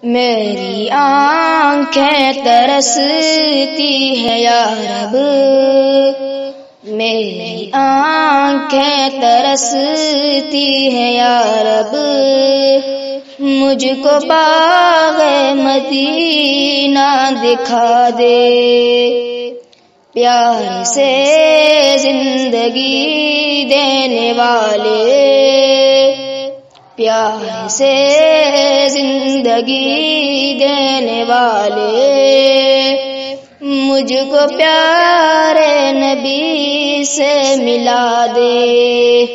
میری آنکھیں ترستی ہے یا رب، میری آنکھیں ترستی ہے یا رب، مجھ کو باغ مدینہ دکھا دے، پیار سے زندگی دینے والے، پیار سے زندگی دینے والے، مجھ کو پیارے نبی سے ملا دے،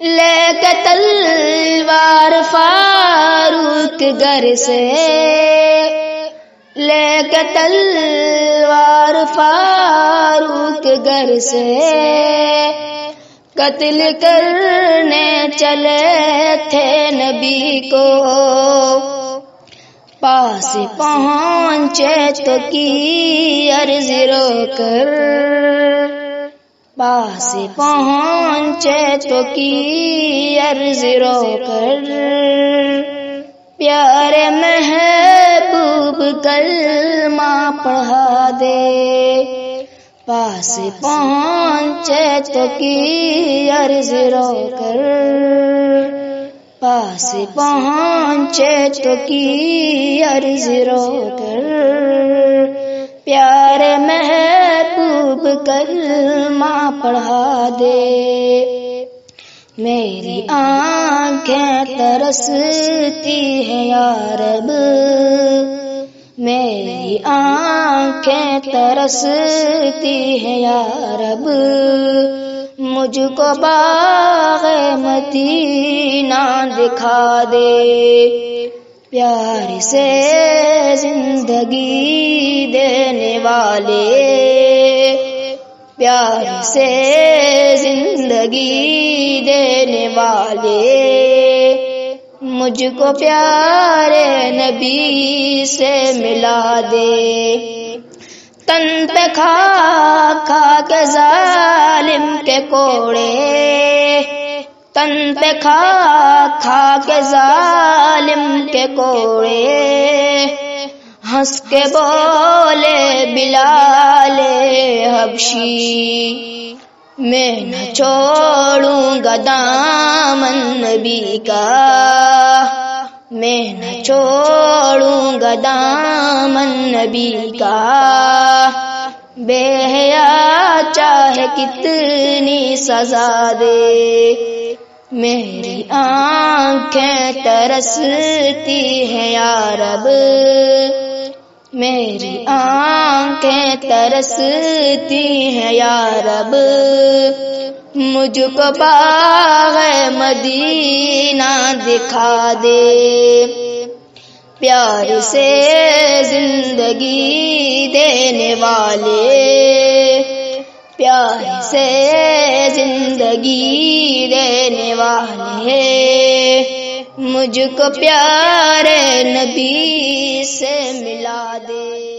لے کے تلوار فاروق گھر سے، لے کے تلوار فاروق گھر سے، قتل کرنے چلے تھے نبی کو، پاس پہنچے تو کی عرض رو کر، پاس پہنچے تو کی عرض رو کر، پیارے محبوب کلمہ پڑھا دے، پاس پہنچے تو کی عرض رو کر، پاس پہنچے تو کی عرض رو کر، پیارے محبوب کلمہ پڑھا دے، میری آنکھیں ترستی ہے یا رب، میری آنکھیں ترستی ہے یا رب، مجھ کو باغ مدینہ دکھا دے، پیار سے زندگی دینے والے، پیار سے زندگی دینے والے، مجھ کو پیارے نبی سے ملا دے، تن پہ کھا کھا کے ظالم کے کوڑے، تن پہ کھا کھا کے ظالم کے کوڑے، ہنس کے بولے بلال حبشی، میں نہ چھوڑوں گا دامن نبی کا، میں نہ چھوڑوں گا دامن نبی کا، بے حیا چاہے کتنی سزا دے، میری آنکھیں ترستی ہے یا رب، میری آنکھیں ترستی ہیں یا رب، مجھ کو باغ مدینہ دکھا دے، پیار سے زندگی دینے والے، پیار سے زندگی دینے والے، مجھ کو پیارے نبی سے ملا دے۔